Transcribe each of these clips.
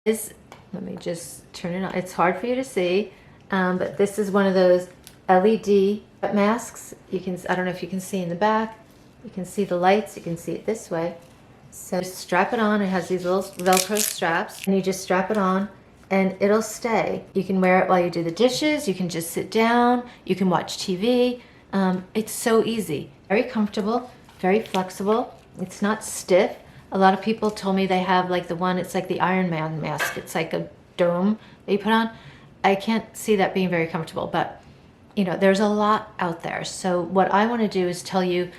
Let me just turn it on. It's hard for you to see, but this is one of those LED masks. I don't know if you can see in the back. You can see the lights. You can see it this way. So just strap it on. It has these little Velcro straps, and you just strap it on and it'll stay. You can wear it while you do the dishes. You can just sit down. You can watch TV. It's so easy, very comfortable, very flexible. It's not stiff. A lot of people told me they have like the one, it's like the Iron Man mask. It's like a dome that you put on. I can't see that being very comfortable, but you know, there's a lot out there. So what I want to do is tell you,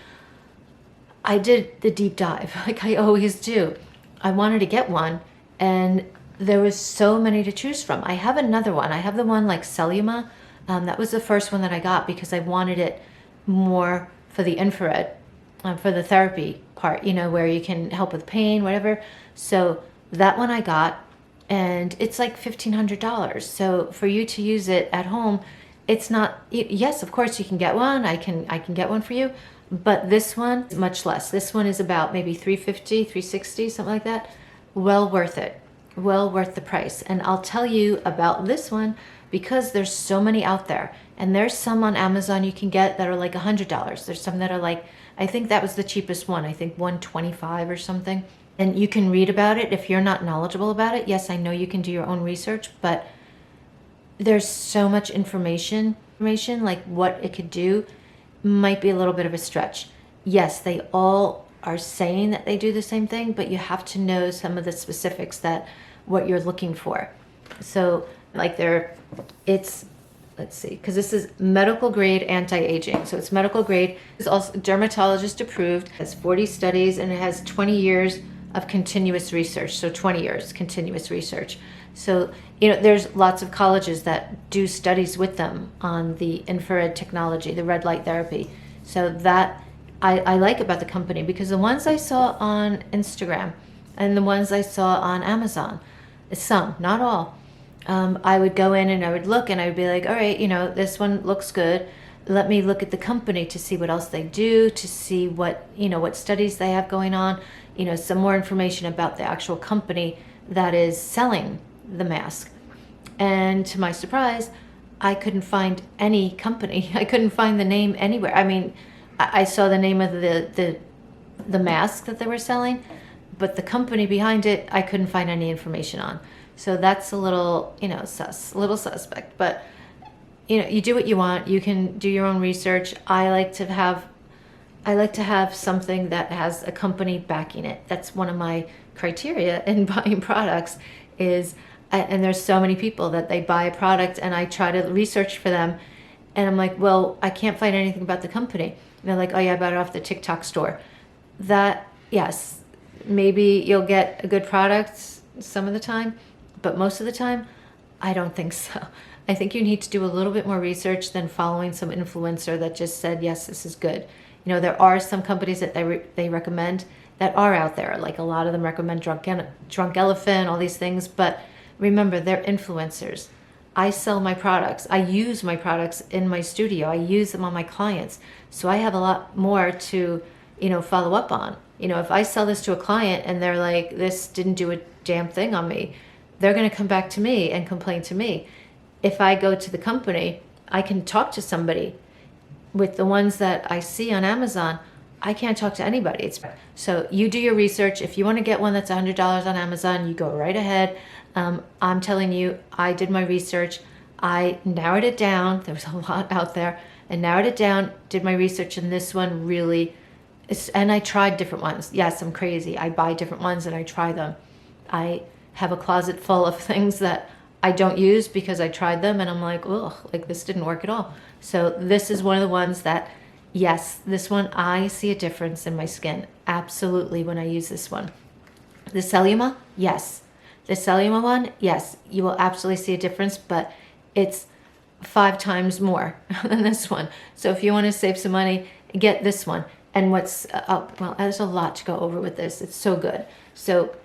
I did the deep dive like I always do. I wanted to get one and there was so many to choose from. I have another one. I have the one like cellular. That was the first one that I got because I wanted it more for the infrared, for the therapy part, you know, where you can help with pain, whatever. So that one I got, and it's like $1,500. So for you to use it at home, it's not, yes, of course you can get one. I can get one for you, but this one is much less. This one is about maybe $350, $360, something like that. Well worth it. Well worth the price. And I'll tell you about this one because there's so many out there. And there's some on Amazon you can get that are like $100. There's some that are like, I think that was the cheapest one. I think $125 or something. And you can read about it if you're not knowledgeable about it. Yes, I know you can do your own research, but there's so much information like what it could do might be a little bit of a stretch. Yes, they all are saying that they do the same thing, but you have to know some of the specifics that what you're looking for. So like let's see, because this is medical grade anti-aging. So it's medical grade. It's also dermatologist approved. It has 40 studies and it has 20 years of continuous research. So 20 years continuous research. So, you know, there's lots of colleges that do studies with them on the infrared technology, the red light therapy. So that I like about the company, because the ones I saw on Instagram and the ones I saw on Amazon, some, not all, I would go in and I would look and I would be like, all right, you know, this one looks good. Let me look at the company to see what else they do, to see what, you know, what studies they have going on, you know, some more information about the actual company that is selling the mask. And to my surprise, I couldn't find any company. I couldn't find the name anywhere. I mean, I saw the name of the mask that they were selling, but the company behind it, I couldn't find any information on. So that's a little, you know, a little suspect. But, you know, you do what you want. You can do your own research. I like to have something that has a company backing it. That's one of my criteria in buying products is, and there's so many people that they buy a product and I try to research for them. And I'm like, well, I can't find anything about the company. And they're like, oh yeah, I bought it off the TikTok store. That, yes, maybe you'll get a good product some of the time, but most of the time, I don't think so. I think you need to do a little bit more research than following some influencer that just said, yes, this is good. You know, there are some companies that they recommend that are out there. Like a lot of them recommend Drunk Elephant, all these things. But remember, they're influencers. I sell my products. I use my products in my studio. I use them on my clients. So I have a lot more to, you know, follow up on. You know, if I sell this to a client and they're like, this didn't do a damn thing on me, they're going to come back to me and complain to me. If I go to the company, I can talk to somebody. With the ones that I see on Amazon, I can't talk to anybody. So you do your research. If you want to get one that's $100 on Amazon, you go right ahead. I'm telling you, I did my research. I narrowed it down. There was a lot out there. I narrowed it down, did my research, and this one really, and I tried different ones. Yes, I'm crazy. I buy different ones and I try them. I have a closet full of things that I don't use because I tried them and I'm like, ugh, like this didn't work at all. So this is one of the ones that, yes, this one, I see a difference in my skin. Absolutely, when I use this one. The cellular, yes. The cellular one, yes, you will absolutely see a difference, but it's 5 times more than this one. So if you want to save some money, get this one. And what's, well, there's a lot to go over with this. It's so good. So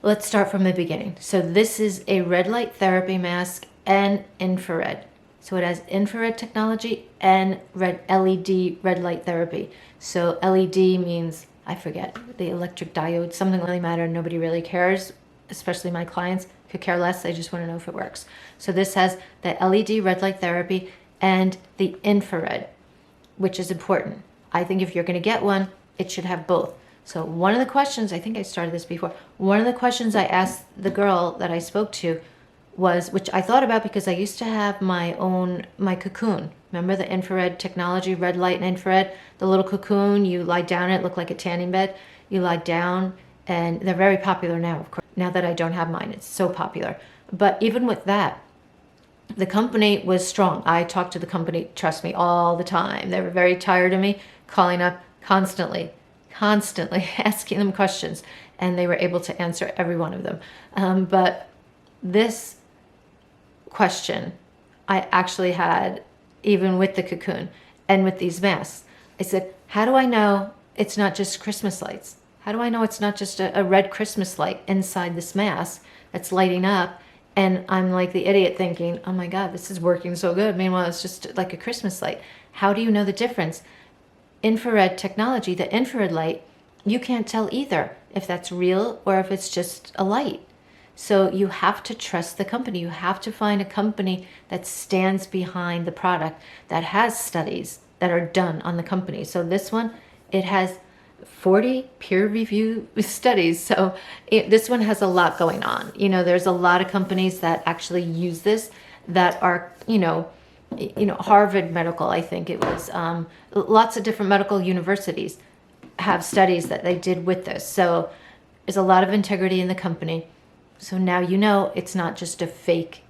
let's start from the beginning. So this is a red light therapy mask and infrared. So it has infrared technology and LED red light therapy. So LED means, I forget, the electric diode, something really matter, nobody really cares. especially my clients, could care less. They just want to know if it works. So this has the LED red light therapy and the infrared, which is important. I think if you're going to get one, it should have both. So one of the questions, I think I started this before, one of the questions I asked the girl that I spoke to was, which I thought about because I used to have my cocoon. Remember the infrared technology, red light and infrared? The little cocoon, you lie down in it, looked like a tanning bed. You lie down, and they're very popular now, of course. Now that I don't have mine, it's so popular. But even with that, the company was strong. I talked to the company, trust me, all the time. They were very tired of me calling up constantly asking them questions, and they were able to answer every one of them. But this question I actually had even with the cocoon and with these masks. I said, how do I know it's not just Christmas lights? How do I know it's not just a red Christmas light inside this mask that's lighting up? And I'm like the idiot thinking, oh my God, this is working so good. Meanwhile, it's just like a Christmas light. How do you know the difference? Infrared technology, the infrared light, you can't tell either if that's real or if it's just a light. So you have to trust the company. You have to find a company that stands behind the product, that has studies that are done on the company. So this one, it has 40 peer-reviewed studies. So this one has a lot going on. You know, there's a lot of companies that actually use this that are, Harvard Medical, I think it was, lots of different medical universities have studies that they did with this. So there's a lot of integrity in the company. So now you know it's not just a fake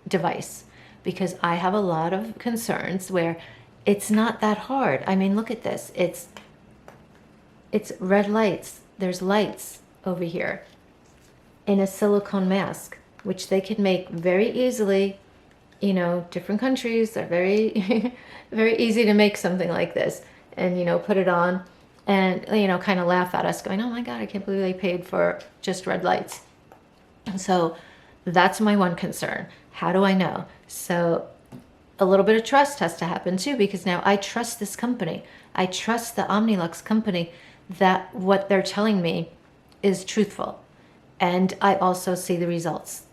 device, because I have a lot of concerns where it's not that hard. I mean, look at this. It's red lights. There's lights over here in a silicone mask, which they can make very easily. You know, different countries are very, very easy to make something like this and, put it on and, kind of laugh at us going, oh my God, I can't believe they paid for just red lights. So that's my one concern. How do I know? So a little bit of trust has to happen too, because now I trust this company. I trust the Omnilux company that what they're telling me is truthful. And I also see the results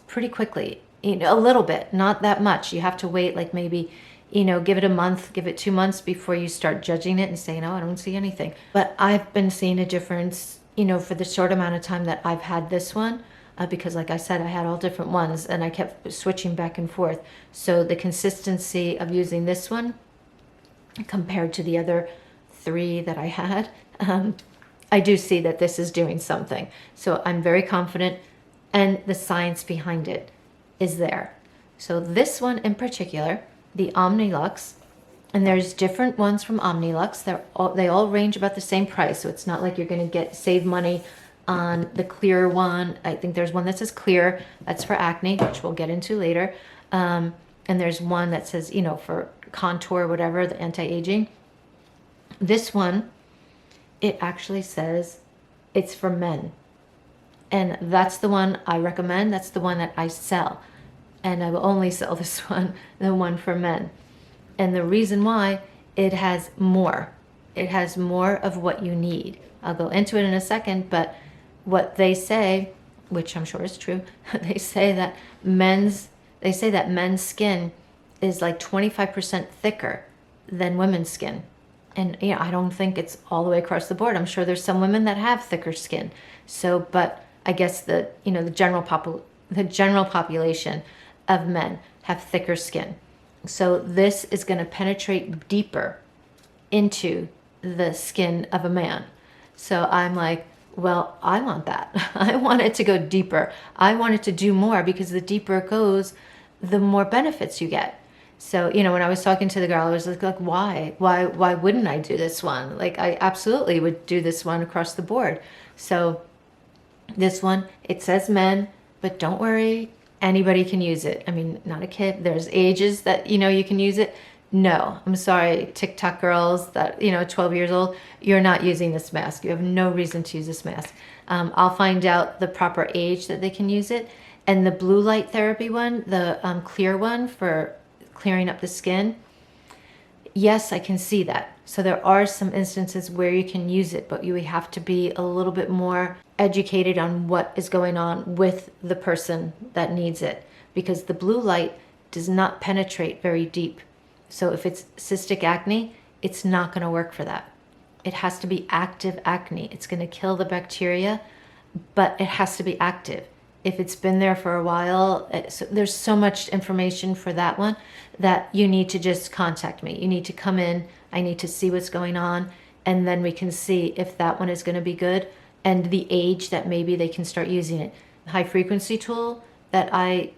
pretty quickly, a little bit, not that much. You have to wait like maybe, give it a month, give it 2 months before you start judging it and saying, oh, I don't see anything. But I've been seeing a difference, for the short amount of time that I've had this one, because like I said, I had all different ones and I kept switching back and forth. So the consistency of using this one compared to the other 3 that I had, I do see that this is doing something. So I'm very confident, and the science behind it is there. So this one in particular, the Omnilux, and there's different ones from Omnilux. They all range about the same price. So it's not like you're going to save money on the clear one. I think there's one that says clear. That's for acne, which we'll get into later. And there's one that says, for contour, whatever, the anti-aging. This one, it actually says it's for men. And that's the one I recommend. That's the one that I sell. And I will only sell this one, the one for men. And the reason why, it has more. It has more of what you need. I'll go into it in a second, but what they say, which I'm sure is true, they say that men's skin is like 25% thicker than women's skin. And I don't think it's all the way across the board. I'm sure there's some women that have thicker skin. So, but I guess the general population of men have thicker skin. So this is going to penetrate deeper into the skin of a man. So I'm like, well, I want that. I want it to go deeper. I want it to do more, because the deeper it goes, the more benefits you get. So, when I was talking to the girl, I was like, why wouldn't I do this one? Like, I absolutely would do this one across the board. So this one, it says men, but don't worry, anybody can use it. I mean, not a kid. There's ages that, you can use it. No, I'm sorry, TikTok girls that, 12 years old, you're not using this mask. You have no reason to use this mask. I'll find out the proper age that they can use it. And the blue light therapy one, the clear one for clearing up the skin, Yes, I can see that. So there are some instances where you can use it, but you have to be a little bit more educated on what is going on with the person that needs it, because the blue light does not penetrate very deep. So if it's cystic acne, it's not going to work for that. It has to be active acne. It's going to kill the bacteria, but it has to be active. If it's been there for a while, there's so much information for that one that you need to just contact me. You need to come in. I need to see what's going on, and then we can see if that one is going to be good and the age that maybe they can start using it. High frequency tool that I,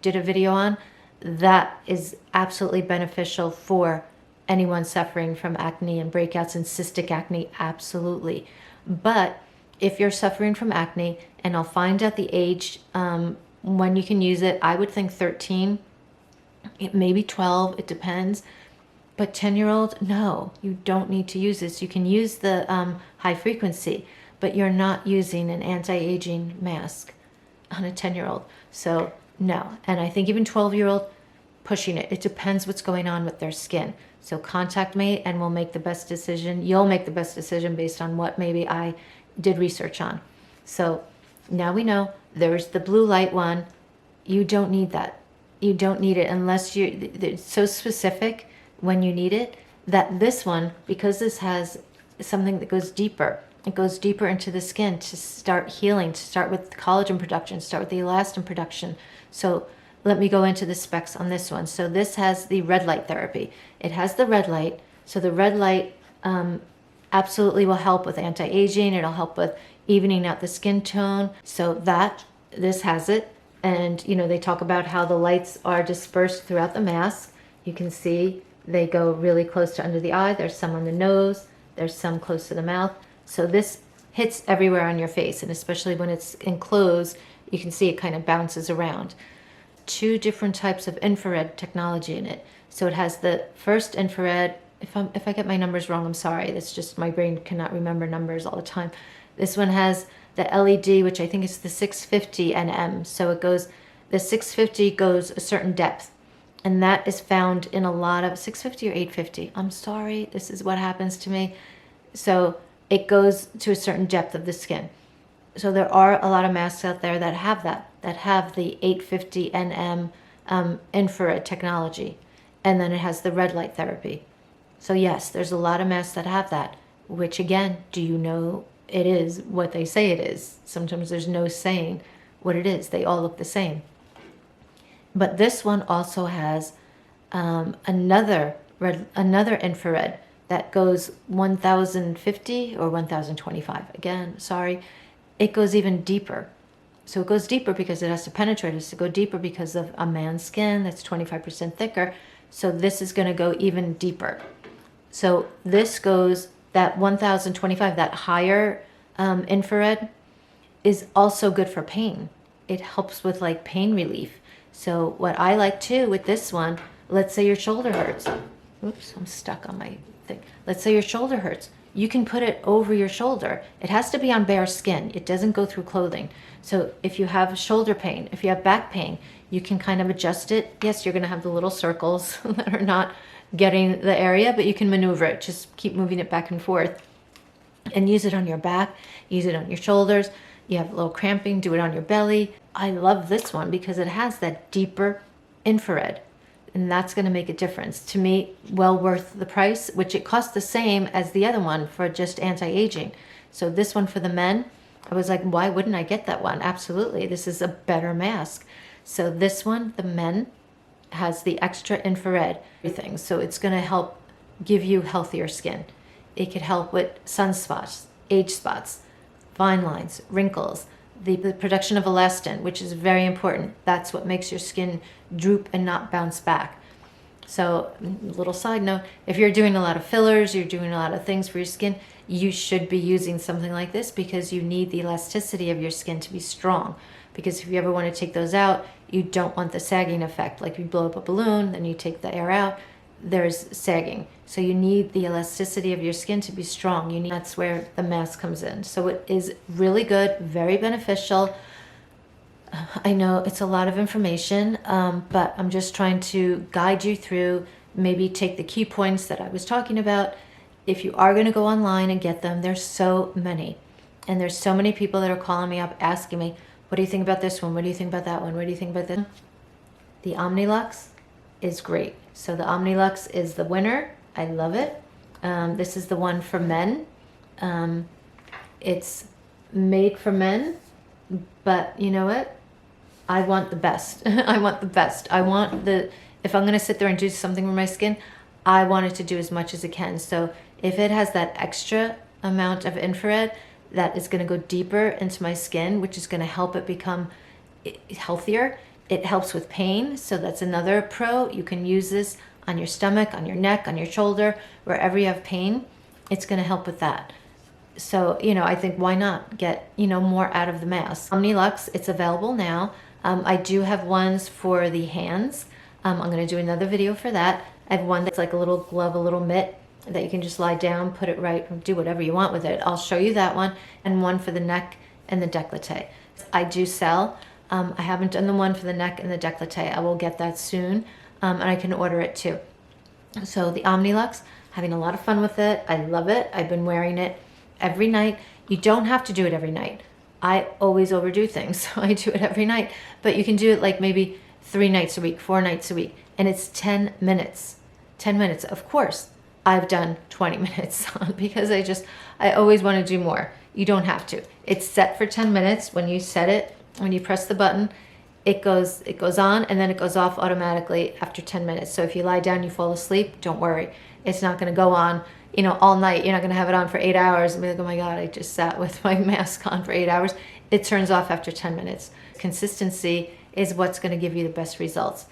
did a video on, that is absolutely beneficial for anyone suffering from acne and breakouts and cystic acne, absolutely. But if you're suffering from acne, and I'll find out the age when you can use it, I would think 13, maybe 12, it depends. But 10-year-old, no, you don't need to use this. You can use the high frequency, but you're not using an anti-aging mask on a 10-year-old. So no, and I think even 12-year-old, pushing it. It depends what's going on with their skin. So contact me and we'll make the best decision. You'll make the best decision based on what maybe I did research on. So now we know there's the blue light one. You don't need that. You don't need it unless it's so specific when you need it, that this one, because this has something that goes deeper, it goes deeper into the skin to start healing, to start with collagen production, start with the elastin production. So let me go into the specs on this one. So this has the red light therapy. It has the red light. So the red light absolutely will help with anti-aging. It'll help with evening out the skin tone. So this has it. And, they talk about how the lights are dispersed throughout the mask. You can see they go really close to under the eye. There's some on the nose. There's some close to the mouth. So this hits everywhere on your face. And especially when it's enclosed, you can see it kind of bounces around. 2 different types of infrared technology in it. So it has the first infrared. If I get my numbers wrong, I'm sorry. It's just my brain cannot remember numbers all the time. This one has the LED, which I think is the 650 nm. So the 650 goes a certain depth. And that is found in a lot of 650 or 850. I'm sorry, this is what happens to me. So it goes to a certain depth of the skin. So there are a lot of masks out there that have the 850 nm infrared technology. And then it has the red light therapy. So yes, there's a lot of masks that have that, which again, do you know it is what they say it is? Sometimes there's no saying what it is. They all look the same. But this one also has another infrared that goes 1050 or 1025. Again, sorry. It goes even deeper. So it goes deeper because it has to penetrate. It has to go deeper because of a man's skin that's 25% thicker. So this is going to go even deeper. So this goes, that 1025, that higher infrared is also good for pain. It helps with like pain relief. So what I like too with this one, let's say your shoulder hurts. Oops, I'm stuck on my thing. Let's say your shoulder hurts. You can put it over your shoulder. It has to be on bare skin. It doesn't go through clothing. So if you have shoulder pain, if you have back pain, you can kind of adjust it. Yes, you're going to have the little circles that are not getting the area, but you can maneuver it. Just keep moving it back and forth and use it on your back, use it on your shoulders. You have a little cramping, do it on your belly. I love this one because it has that deeper infrared, and that's going to make a difference. To me, well worth the price, which it costs the same as the other one for just anti-aging. So this one for the men, I was like, why wouldn't I get that one? Absolutely. This is a better mask. So this one, the men, has the extra infrared everything. So it's going to help give you healthier skin. It could help with sunspots, age spots, fine lines, wrinkles, the production of elastin, which is very important. That's what makes your skin droop and not bounce back. So, little side note, if you're doing a lot of fillers, you're doing a lot of things for your skin, you should be using something like this because you need the elasticity of your skin to be strong. Because if you ever want to take those out, you don't want the sagging effect. Like you blow up a balloon, then you take the air out, there's sagging. So you need the elasticity of your skin to be strong. That's where the mask comes in. So it is really good, very beneficial. I know it's a lot of information, but I'm just trying to guide you through maybe take the key points that I was talking about. If you are going to go online and get them, there's so many. And there's so many people that are calling me up asking me, what do you think about this one? What do you think about that one? What do you think about this one? The Omnilux is great. So the Omnilux is the winner. I love it. This is the one for men. It's made for men, but you know what? I want the best. I want the best. If I'm going to sit there and do something with my skin, I want it to do as much as it can. So if it has that extra amount of infrared that is going to go deeper into my skin, which is going to help it become healthier, it helps with pain. So that's another pro. You can use this on your stomach, on your neck, on your shoulder, wherever you have pain. It's going to help with that. So, I think why not get, more out of the mask. Omnilux, it's available now. I do have ones for the hands. I'm going to do another video for that. I have one that's like a little glove, a little mitt that you can just lie down, put it right, do whatever you want with it. I'll show you that one, and one for the neck and the décolleté. I do sell. I haven't done the one for the neck and the décolleté. I will get that soon, and I can order it too. So the Omnilux, having a lot of fun with it. I love it. I've been wearing it every night. You don't have to do it every night. I always overdo things, so I do it every night. But you can do it like maybe 3 nights a week, 4 nights a week, and it's 10 minutes. 10 minutes. Of course, I've done 20 minutes because I always want to do more. You don't have to. It's set for 10 minutes. When you set it, when you press the button, it goes on, and then it goes off automatically after 10 minutes. So if you lie down, you fall asleep, don't worry. It's not going to go on, all night. You're not going to have it on for 8 hours and be like, oh my God, I just sat with my mask on for 8 hours. It turns off after 10 minutes. Consistency is what's going to give you the best results.